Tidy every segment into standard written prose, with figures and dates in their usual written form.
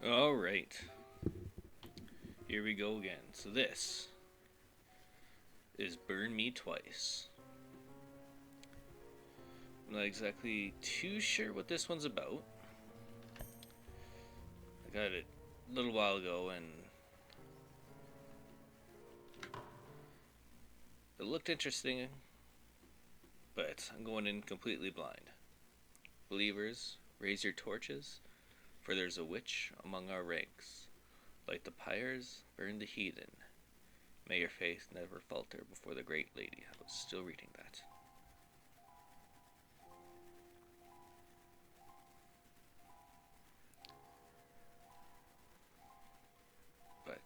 All right, here we go again. So this is Burn Me Twice. I'm not exactly too sure what this one's about. I got it a little while ago and it looked interesting, but I'm going in completely blind. Believers, raise your torches, for there's a witch among our ranks. Light the pyres, burn the heathen. May your faith never falter before the great lady. I was still reading that. But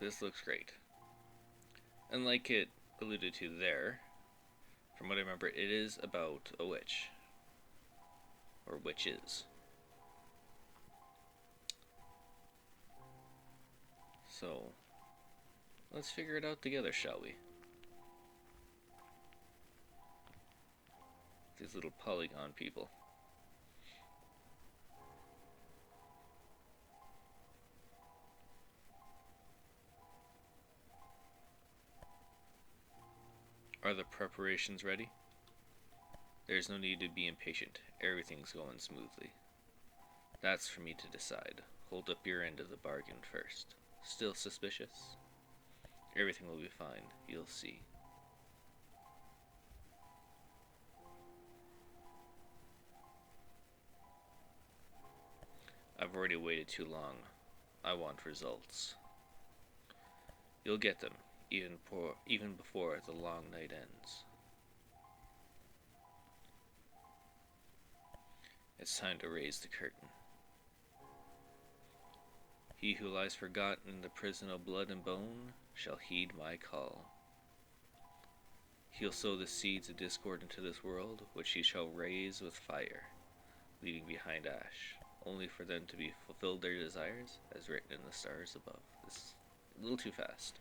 this looks great. And like it alluded to there, from what I remember, it is about a witch. Or witches. So, let's figure it out together, shall we? These little polygon people. Are the preparations ready? There's no need to be impatient. Everything's going smoothly. That's for me to decide. Hold up your end of the bargain first. Still suspicious? Everything will be fine. You'll see. I've already waited too long. I want results. You'll get them, even before the long night ends. It's time to raise the curtain. He who lies forgotten in the prison of blood and bone shall heed my call. He'll sow the seeds of discord into this world, which he shall raise with fire, leaving behind ash, only for them to be fulfilled their desires, as written in the stars above. This is a little too fast.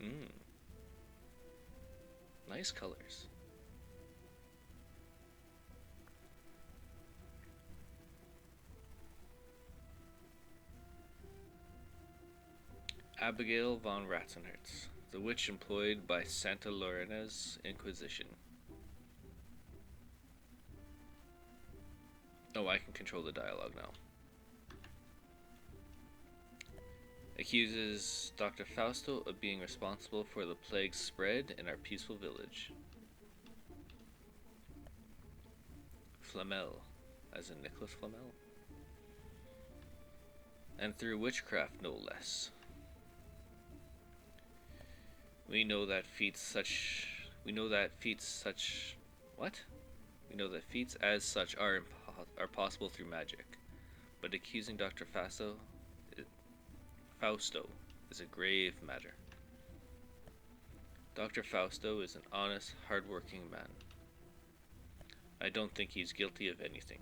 mm, nice colors. Abigail von Ratzenherz, the witch employed by Santa Lorena's Inquisition. Oh, I can control the dialogue now. Accuses Dr. Fausto of being responsible for the plague's spread in our peaceful village. Flamel, as in Nicholas Flamel. And through witchcraft, no less. We know that feats such. We know that feats such. What? We know that feats as such are possible through magic, but accusing Dr. Fausto is a grave matter. Dr. Fausto is an honest, hard-working man. I don't think he's guilty of anything.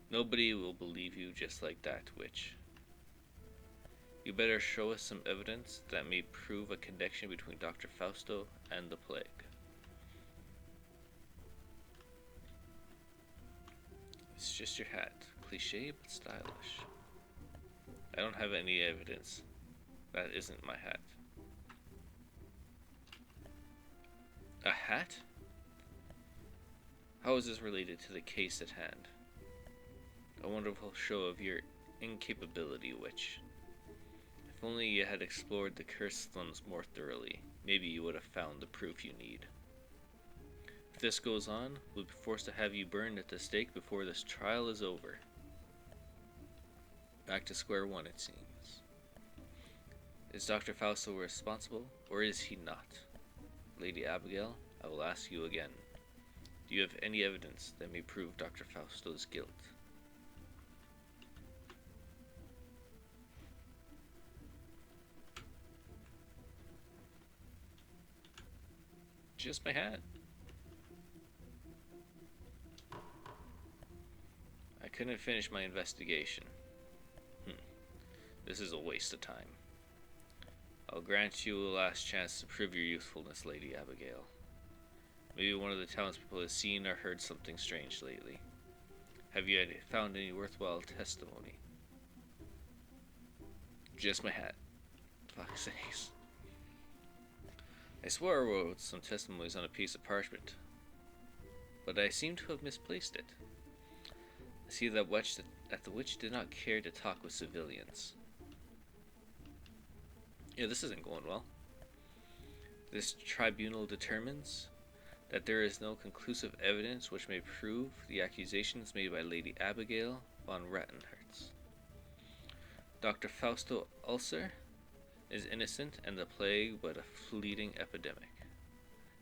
Nobody will believe you just like that, witch. You better show us some evidence that may prove a connection between Dr. Fausto and the plague. It's just your hat. Cliché but stylish. I don't have any evidence. That isn't my hat. A hat? How is this related to the case at hand? A wonderful show of your incapability, witch. If only you had explored the cursed slums more thoroughly, maybe you would have found the proof you need. If this goes on, we'll be forced to have you burned at the stake before this trial is over. Back to square one, it seems. Is Dr. Fausto responsible, or is he not? Lady Abigail, I will ask you again. Do you have any evidence that may prove Dr. Fausto's guilt? Just my hat. I couldn't finish my investigation. This is a waste of time. I'll grant you a last chance to prove your youthfulness, Lady Abigail. Maybe one of the townspeople has seen or heard something strange lately. Have you found any worthwhile testimony? Just my hat. Fuck's sakes. I swore I wrote some testimonies on a piece of parchment, but I seem to have misplaced it. I see that the witch did not care to talk with civilians. Yeah, this isn't going well. This tribunal determines that there is no conclusive evidence which may prove the accusations made by Lady Abigail von Rattenherz. Dr. Fausto Ulcer is innocent and the plague but a fleeting epidemic.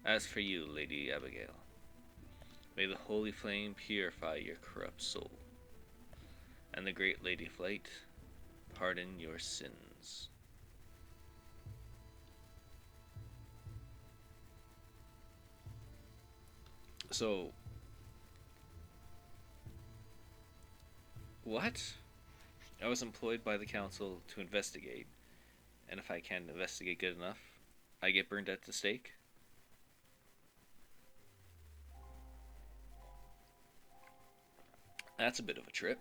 As for you, Lady Abigail, may the holy flame purify your corrupt soul, and the great Lady Flight pardon your sins. So, what? I was employed by the council to investigate, and if I can't investigate good enough, I get burned at the stake? That's a bit of a trip.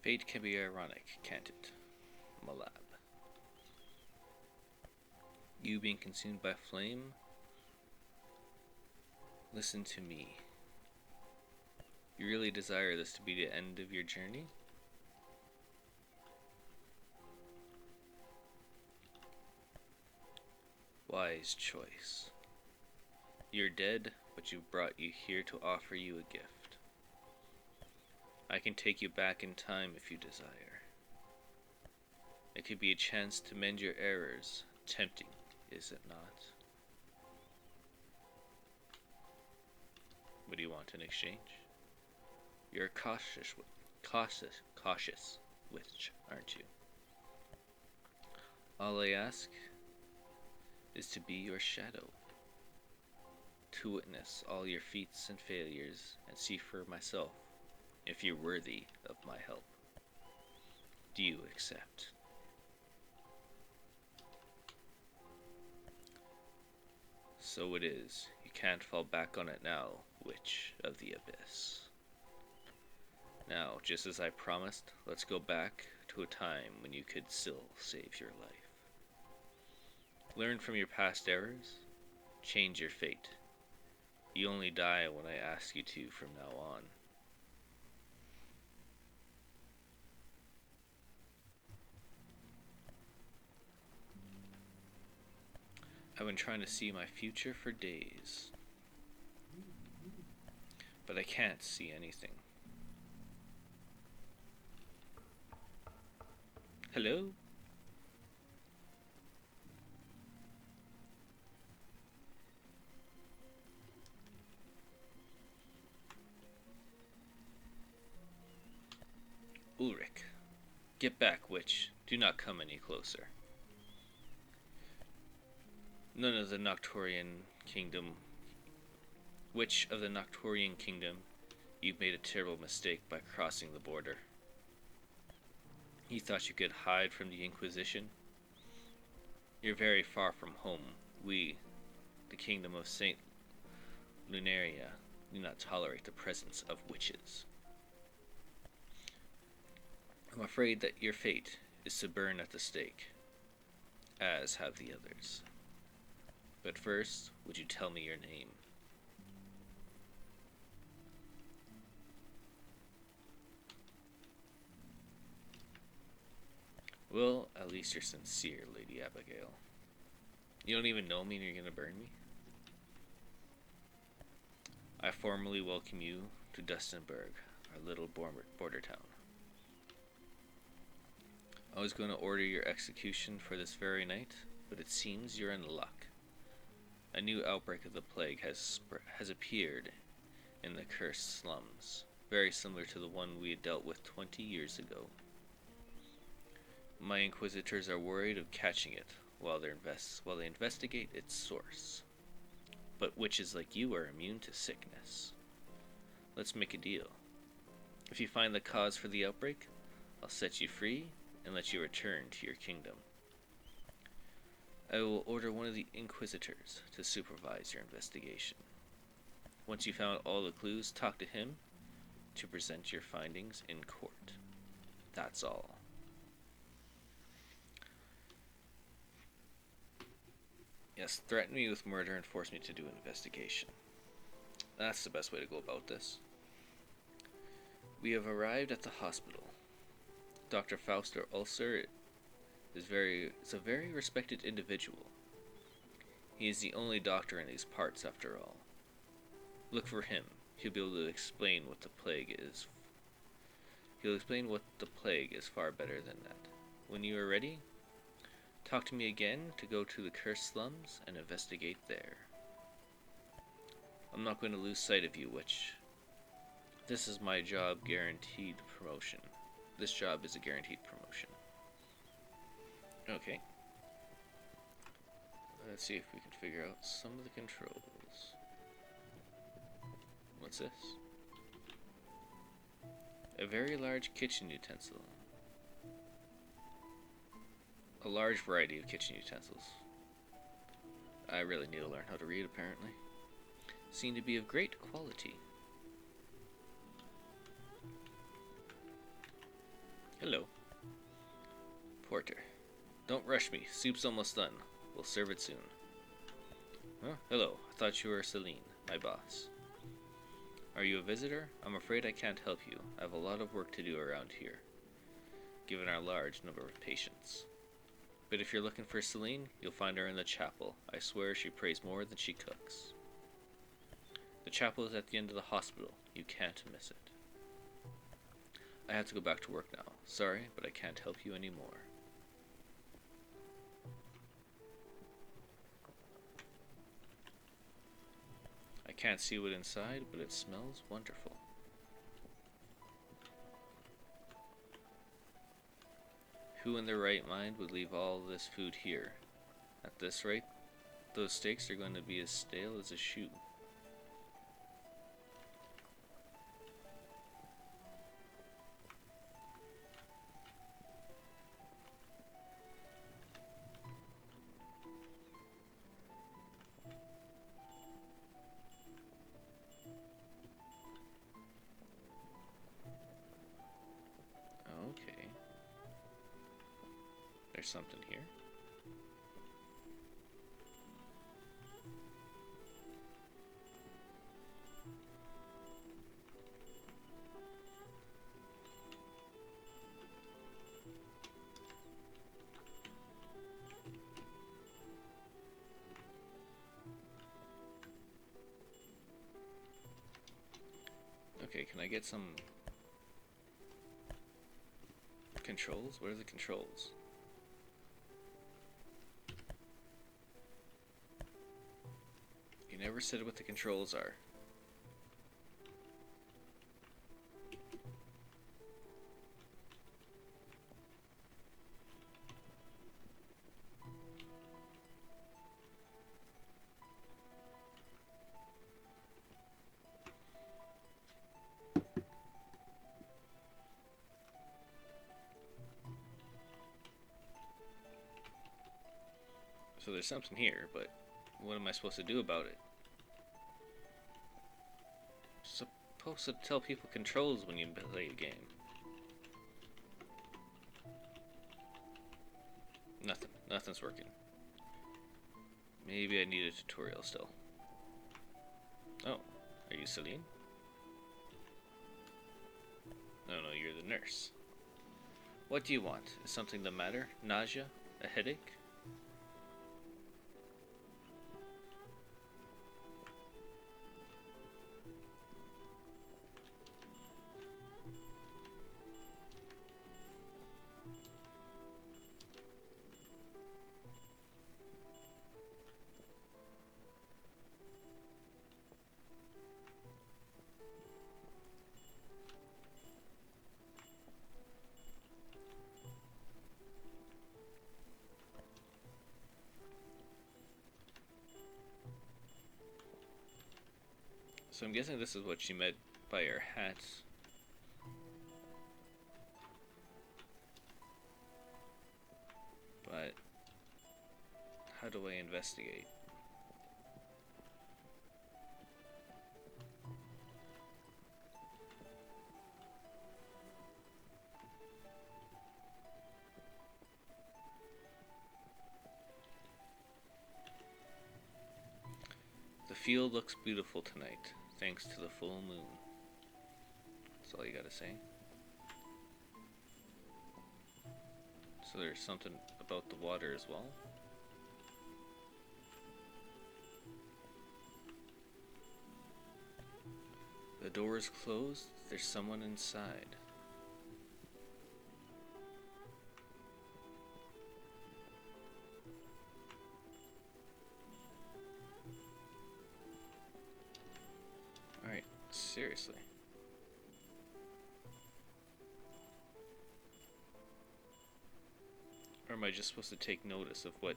Fate can be ironic, can't it, Malab? You being consumed by flame? Listen to me. You really desire this to be the end of your journey? Wise choice. You're dead, but you've brought you here to offer you a gift. I can take you back in time if you desire. It could be a chance to mend your errors. Tempting, is it not? What do you want in exchange? You're a cautious witch, aren't you? All I ask is to be your shadow, to witness all your feats and failures and see for myself if you're worthy of my help. Do you accept? So it is. You can't fall back on it now, Witch of the Abyss. Now, just as I promised, let's go back to a time when you could still save your life. Learn from your past errors, change your fate. You only die when I ask you to from now on. I've been trying to see my future for days, but I can't see anything. Hello? Ulrich, get back, witch. Do not come any closer. None of the Nocturian Kingdom. Witch of the Nocturian Kingdom, you've made a terrible mistake by crossing the border. You thought you could hide from the Inquisition? You're very far from home. We, the Kingdom of Saint Lunaria, do not tolerate the presence of witches. I'm afraid that your fate is to burn at the stake, as have the others. But first, would you tell me your name? Well, at least you're sincere, Lady Abigail. You don't even know me and you're gonna burn me? I formally welcome you to Dustinburg, our little border town. I was going to order your execution for this very night, but it seems you're in luck. A new outbreak of the plague has appeared in the cursed slums, very similar to the one we had dealt with 20 years ago. My inquisitors are worried of catching it while they investigate its source. But witches like you are immune to sickness. Let's make a deal. If you find the cause for the outbreak, I'll set you free and let you return to your kingdom. I will order one of the inquisitors to supervise your investigation. Once you found all the clues, talk to him to present your findings in court. That's all. Yes, threaten me with murder and force me to do an investigation. That's the best way to go about this. We have arrived at the hospital. Dr. Fauster Ulcer is a very respected individual. He is the only doctor in these parts, after all. Look for him. He'll be able to explain what the plague is. He'll explain what the plague is far better than that. When you are ready, talk to me again to go to the cursed slums and investigate there. I'm not going to lose sight of you, witch. This is my job guaranteed promotion. This job is a guaranteed promotion. Okay. Let's see if we can figure out some of the controls. What's this? A very large kitchen utensil. A large variety of kitchen utensils. I really need to learn how to read, apparently. Seem to be of great quality. Hello. Porter. Don't rush me. Soup's almost done. We'll serve it soon. Huh? Hello. I thought you were Celine, my boss. Are you a visitor? I'm afraid I can't help you. I have a lot of work to do around here, given our large number of patients. But if you're looking for Celine, you'll find her in the chapel. I swear she prays more than she cooks. The chapel is at the end of the hospital. You can't miss it. I have to go back to work now. Sorry, but I can't help you anymore. I can't see what's inside, but it smells wonderful. Who in their right mind would leave all this food here? At this rate, those steaks are going to be as stale as a shoe. Okay. There's something here. Okay, can I get some controls? What are the controls? You never said what the controls are. So there's something here, but what am I supposed to do about it? Supposed to tell people controls when you play a game. Nothing's working. Maybe I need a tutorial still. Oh, are you Celine? No, you're the nurse. What do you want? Is something the matter? Nausea? A headache? So I'm guessing this is what she meant by her hat. But how do I investigate? The field looks beautiful tonight, thanks to the full moon. That's all you gotta say. So there's something about the water as well. The door is closed. There's someone inside. Alright, seriously. Or am I just supposed to take notice of what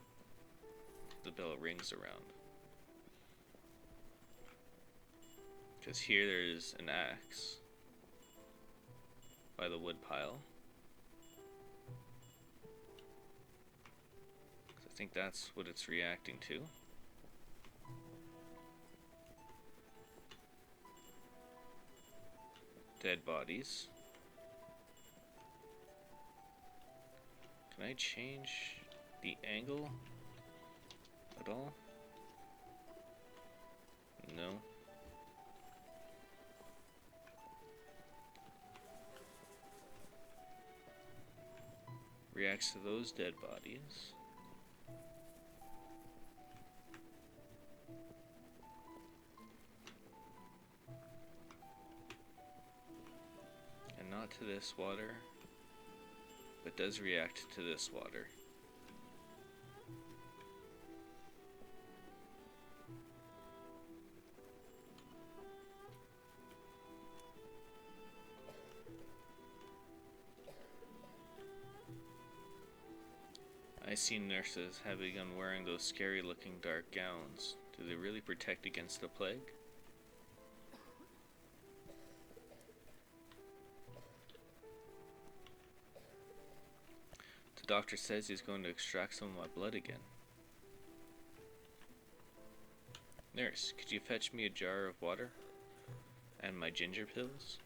the bell rings around? Because here there's an axe by the wood pile. I think that's what it's reacting to. Dead bodies. Can I change the angle at all? No. Reacts to those dead bodies. And not to this water, but does react to this water. I see nurses have begun wearing those scary looking dark gowns. Do they really protect against the plague? The doctor says he's going to extract some of my blood again. Nurse, could you fetch me a jar of water? And my ginger pills?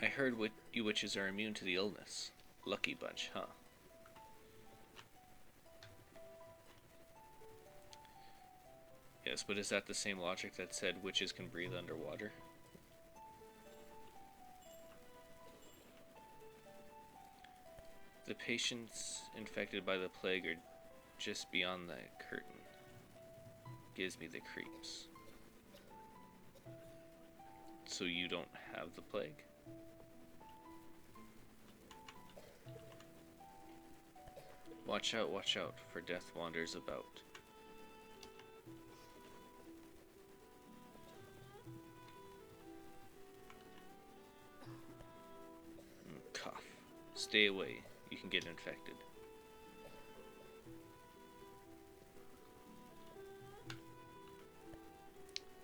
I heard you witches are immune to the illness. Lucky bunch, huh? Yes, but is that the same logic that said witches can breathe underwater? The patients infected by the plague are just beyond the curtain. Gives me the creeps. So you don't have the plague? Watch out, for death wanders about. Cough. Stay away. You can get infected.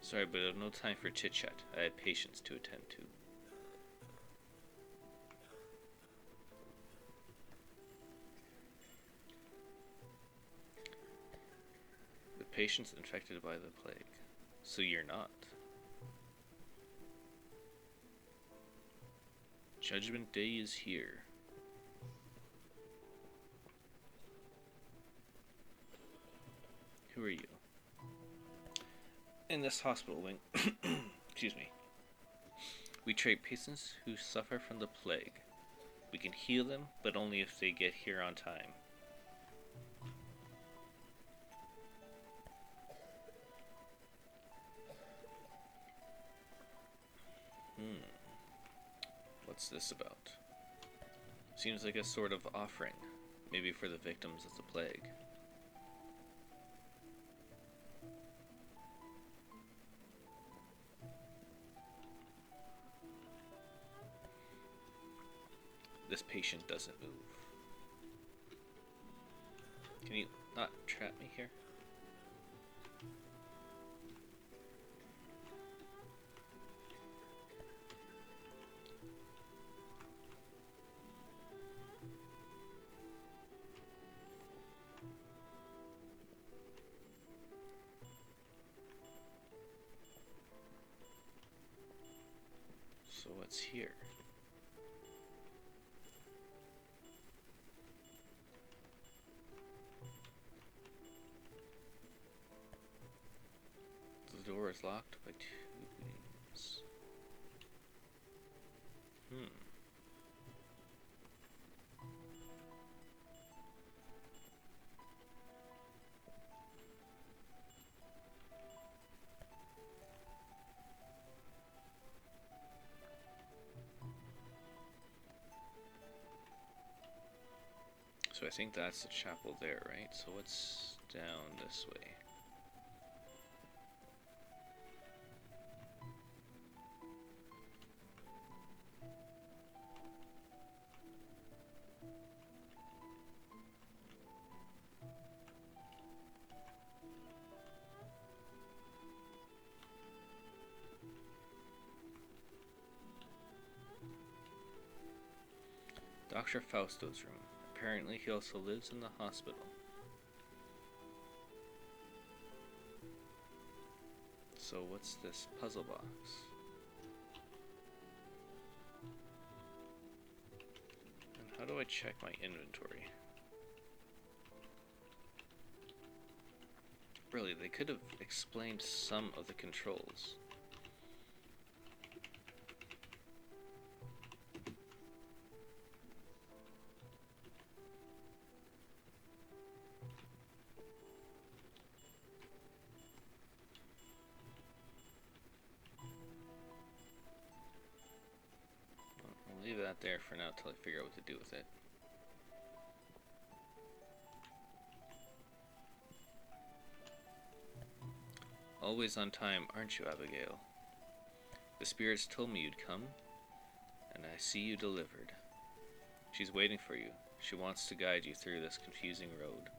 Sorry, but I have no time for chit-chat. I had patients to attend to. The patient's infected by the plague. So you're not. Judgment Day is here. Who are you? In this hospital wing, excuse me, We treat patients who suffer from the plague. We can heal them, but only if they get here on time. What's this about? Seems like a sort of offering, maybe for the victims of the plague. This patient doesn't move. Can you not trap me here? So what's here? The door is locked by two beams. So I think that's the chapel there, right? So what's down this way? Dr. Fausto's room. Apparently he also lives in the hospital. So what's this puzzle box? And how do I check my inventory? Really, they could have explained some of the controls. I'll leave that there for now till I figure out what to do with it. Always on time, aren't you, Abigail? The spirits told me you'd come, and I see you delivered. She's waiting for you. She wants to guide you through this confusing road.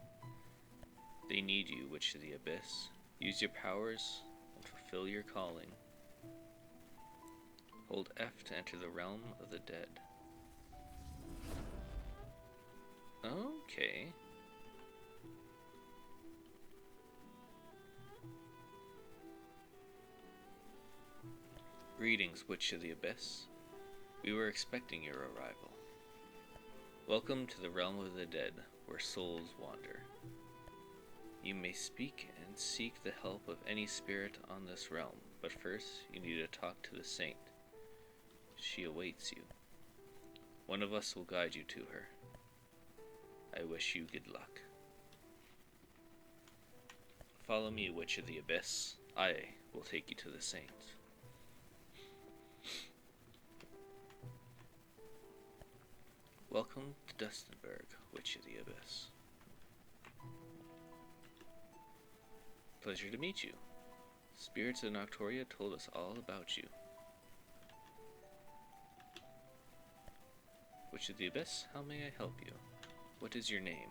They need you, Witch of the Abyss. Use your powers and fulfill your calling. Hold F to enter the realm of the dead. Okay. Greetings, Witch of the Abyss. We were expecting your arrival. Welcome to the realm of the dead, where souls wander. You may speak and seek the help of any spirit on this realm, but first you need to talk to the saint. She awaits you. One of us will guide you to her. I wish you good luck. Follow me, Witch of the Abyss. I will take you to the saint. Welcome to Dustenberg, Witch of the Abyss. Pleasure to meet you. Spirits of Noctoria told us all about you. Witch of the Abyss, how may I help you? What is your name?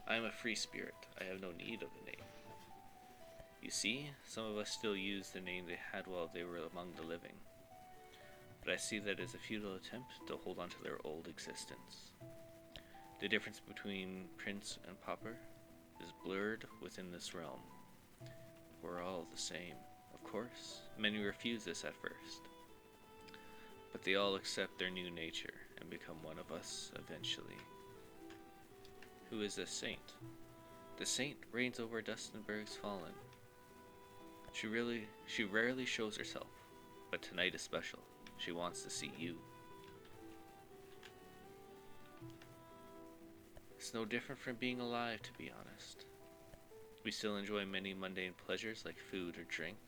I am a free spirit. I have no need of a name. You see, some of us still use the name they had while they were among the living. But I see that as a futile attempt to hold on to their old existence. The difference between prince and pauper is blurred within this realm. We're all the same. Of course, many refuse this at first. But they all accept their new nature and become one of us eventually. Who is this saint? The saint reigns over Dustenberg's fallen. She rarely shows herself, but tonight is special. She wants to see you. It's no different from being alive, to be honest. We still enjoy many mundane pleasures like food or drink,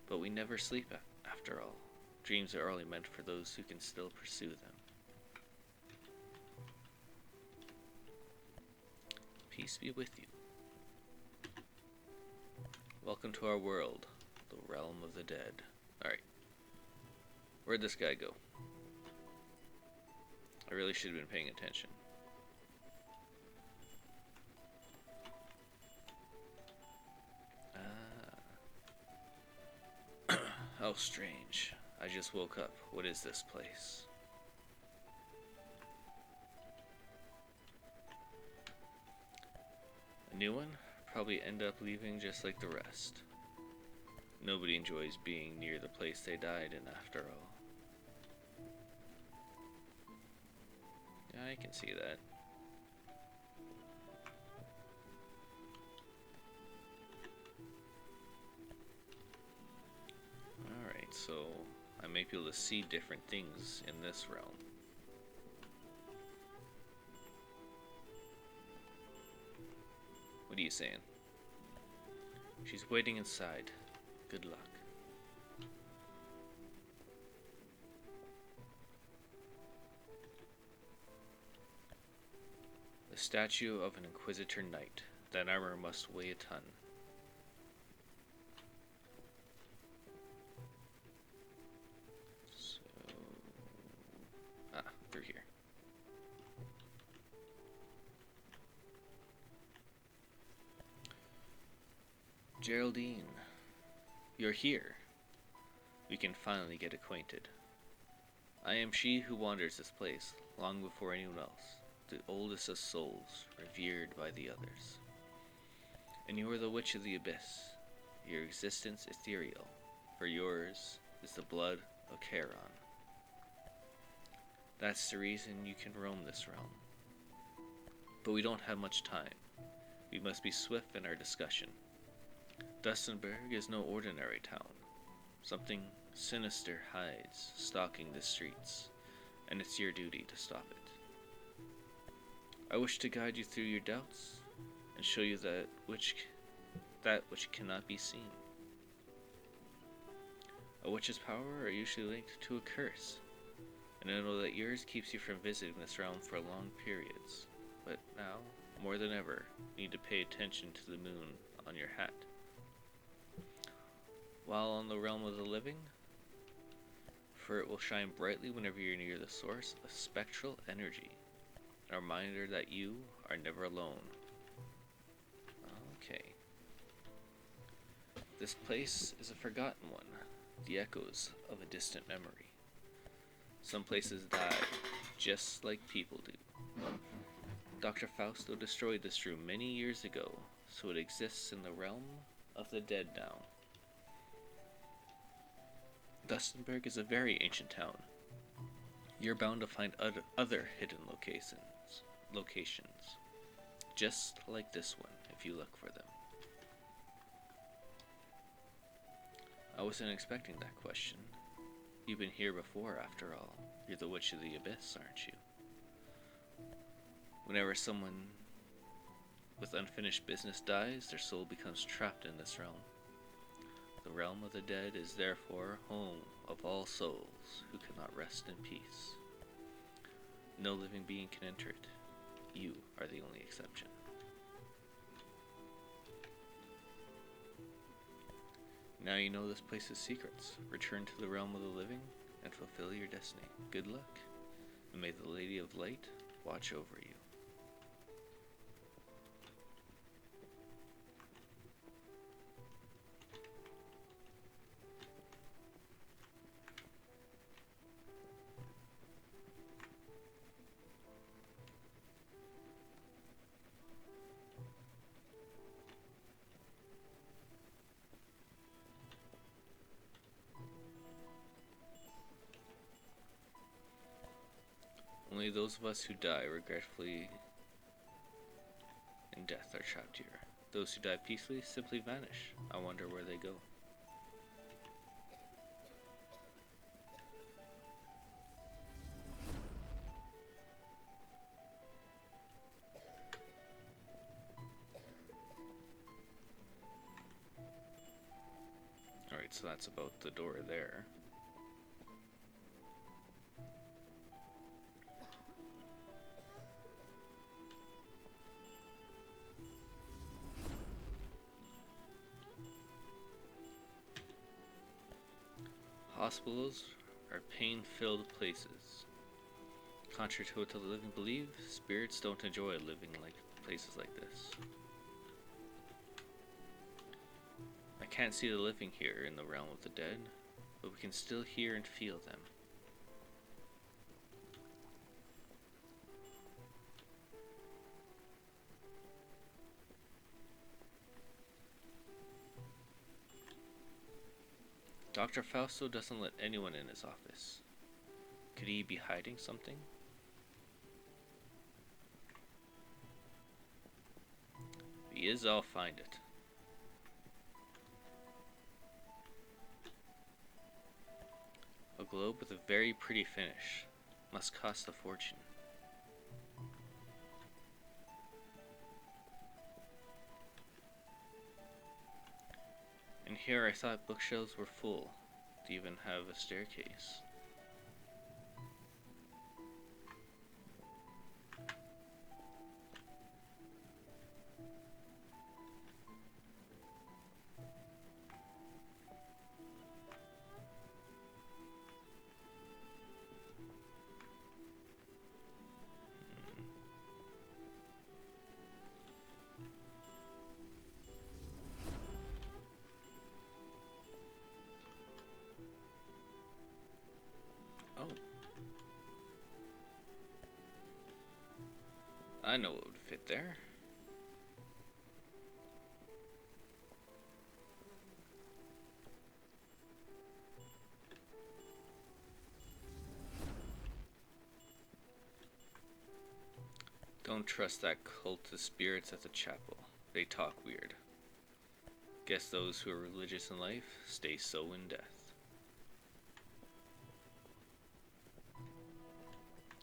but we never sleep after all. Dreams are only meant for those who can still pursue them. Peace be with you. Welcome to our world, the realm of the dead. Alright. Where'd this guy go? I really should have been paying attention. How strange. I just woke up. What is this place? A new one? Probably end up leaving just like the rest. Nobody enjoys being near the place they died in after all. Yeah, I can see that. Alright, so I may be able to see different things in this realm. What are you saying? She's waiting inside. Good luck. The statue of an Inquisitor Knight. That armor must weigh a ton. So... through here. Geraldine, you're here. We can finally get acquainted. I am she who wanders this place long before anyone else, the oldest of souls, revered by the others. And you are the Witch of the Abyss, your existence ethereal, for yours is the blood of Charon. That's the reason you can roam this realm. But we don't have much time. We must be swift in our discussion. Dustinburg is no ordinary town. Something sinister hides, stalking the streets, and it's your duty to stop it. I wish to guide you through your doubts, and show you that which cannot be seen. A witch's power are usually linked to a curse, and I know that yours keeps you from visiting this realm for long periods, but now, more than ever, you need to pay attention to the moon on your hat. While on the realm of the living, for it will shine brightly whenever you're near the source of spectral energy, a reminder that you are never alone. Okay. This place is a forgotten one, the echoes of a distant memory. Some places die, just like people do. Dr. Fausto destroyed this room many years ago, so it exists in the realm of the dead now. Dustinburg is a very ancient town. You're bound to find other hidden locations, just like this one, if you look for them. I wasn't expecting that question. You've been here before, after all. You're the Witch of the Abyss, aren't you? Whenever someone with unfinished business dies, their soul becomes trapped in this realm. The realm of the dead is therefore home of all souls who cannot rest in peace. No living being can enter it. You are the only exception. Now you know this place's secrets. Return to the realm of the living and fulfill your destiny. Good luck, and may the Lady of Light watch over you. Only those of us who die regretfully in death are trapped here. Those who die peacefully simply vanish. I wonder where they go. Alright, so that's about the door there. Hospitals are pain-filled places. Contrary to what the living believe, spirits don't enjoy living like places like this. I can't see the living here in the realm of the dead, but we can still hear and feel them. Dr. Fausto doesn't let anyone in his office. Could he be hiding something? If he is, I'll find it. A globe with a very pretty finish. Must cost a fortune. And here I thought bookshelves were full, to even have a staircase. Oh. I know what would fit there. Don't trust that cult of spirits at the chapel. They talk weird. Guess those who are religious in life stay so in death.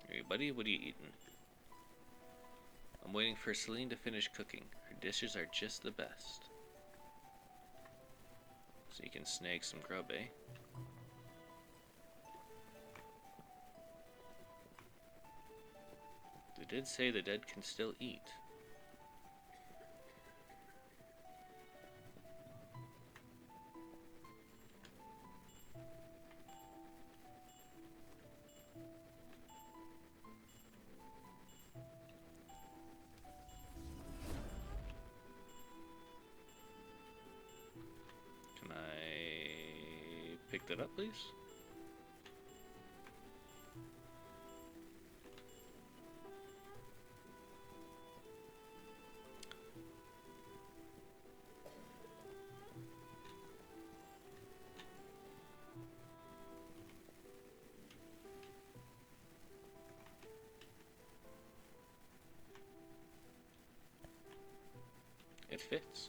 Hey buddy, what are you eating? I'm waiting for Celine to finish cooking. Her dishes are just the best. So you can snag some grub, eh? They did say the dead can still eat. Can I pick that up, please? It fits.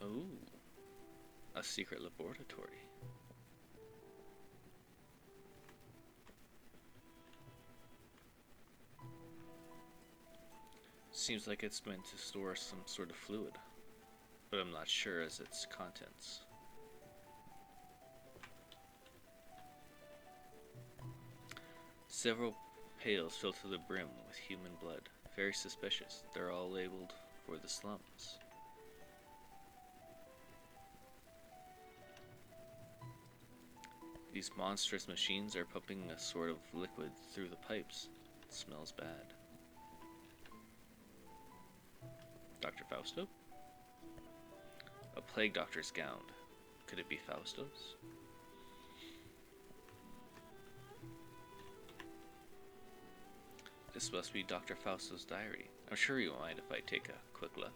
Oh, a secret laboratory. Seems like it's meant to store some sort of fluid, but I'm not sure as its contents. Several pails filled to the brim with human blood. Very suspicious. They're all labeled for the slums. These monstrous machines are pumping a sort of liquid through the pipes. It smells bad. Dr. Fausto? A plague doctor's gown. Could it be Fausto's? This must be Dr. Fausto's diary. I'm sure you won't mind if I take a quick look.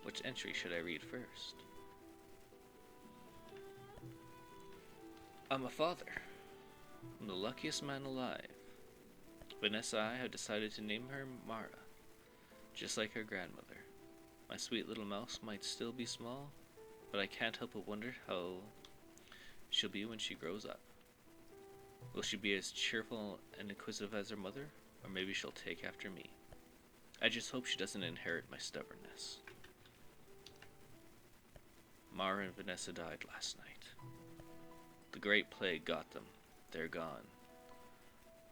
Which entry should I read first? I'm a father. I'm the luckiest man alive. Vanessa and I have decided to name her Mara, just like her grandmother. My sweet little mouse might still be small, but I can't help but wonder how she'll be when she grows up. Will she be as cheerful and inquisitive as her mother, or maybe she'll take after me? I just hope she doesn't inherit my stubbornness. Mara and Vanessa died last night. The Great Plague got them. They're gone.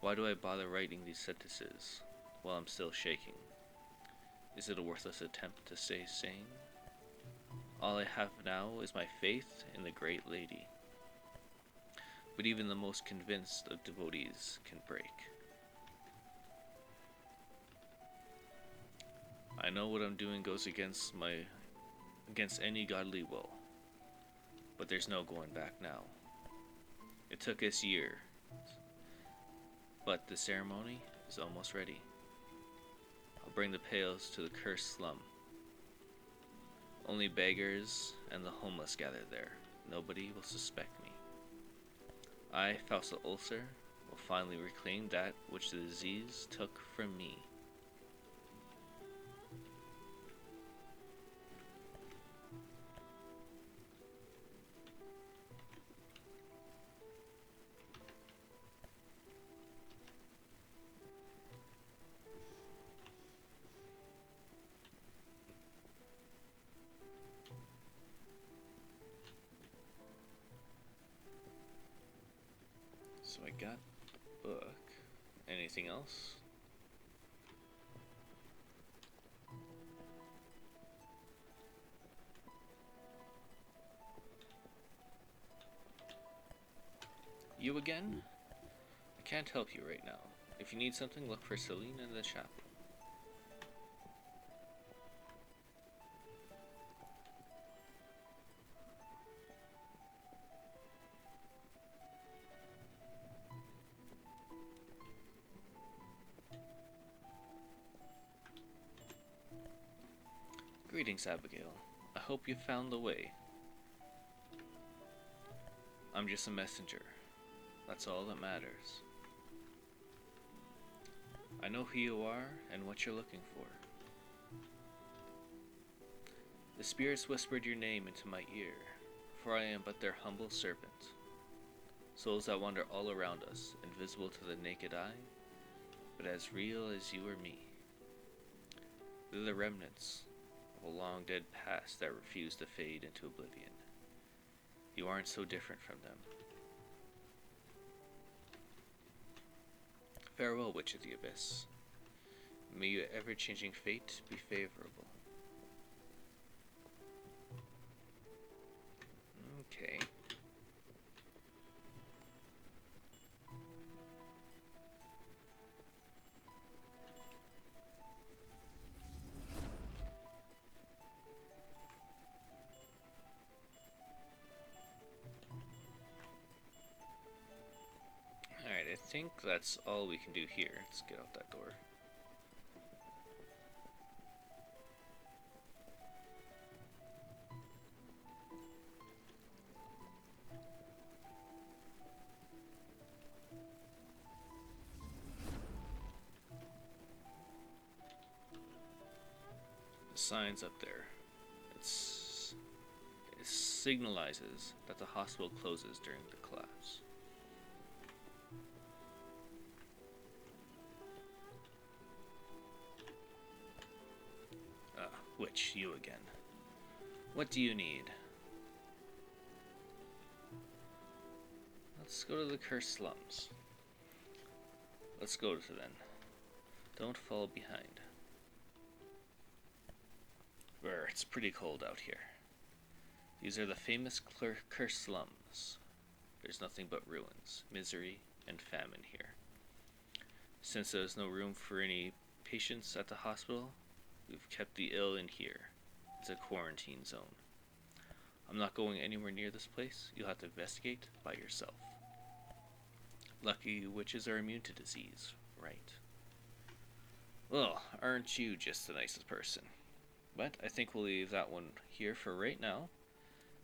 Why do I bother writing these sentences while I'm still shaking? Is it a worthless attempt to stay sane? All I have now is my faith in the Great Lady. But even the most convinced of devotees can break. I know what I'm doing goes against any godly will, but there's no going back now. It took us years, but the ceremony is almost ready. I'll bring the pails to the cursed slum. Only beggars and the homeless gather there. Nobody will suspect me. I, Fausta Ulcer, will finally reclaim that which the disease took from me. So I got the book. Anything else? You again? I can't help you right now. If you need something, look for Celine in the chapel. Greetings, Abigail. I hope you found the way. I'm just a messenger. That's all that matters. I know who you are and what you're looking for. The spirits whispered your name into my ear, for I am but their humble servant. Souls that wander all around us, invisible to the naked eye, but as real as you or me. They're the remnants of a long dead past that refuse to fade into oblivion. You aren't so different from them. Farewell, Witch of the Abyss. May your ever-changing fate be favorable. Okay. Alright, I think that's all we can do here. Let's get out that door. The sign's up there. It signalizes that the hospital closes during the collapse. Witch, you again. What do you need? Let's go to the cursed slums. Let's go to them. Don't fall behind. It's pretty cold out here. These are the famous cursed slums. There's nothing but ruins, misery, and famine here. Since there's no room for any patients at the hospital, we've kept the ill in here. It's a quarantine zone. I'm not going anywhere near this place. You'll have to investigate by yourself. Lucky witches are immune to disease, right? Well, aren't you just the nicest person? But I think we'll leave that one here for right now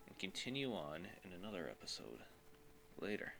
and continue on in another episode later.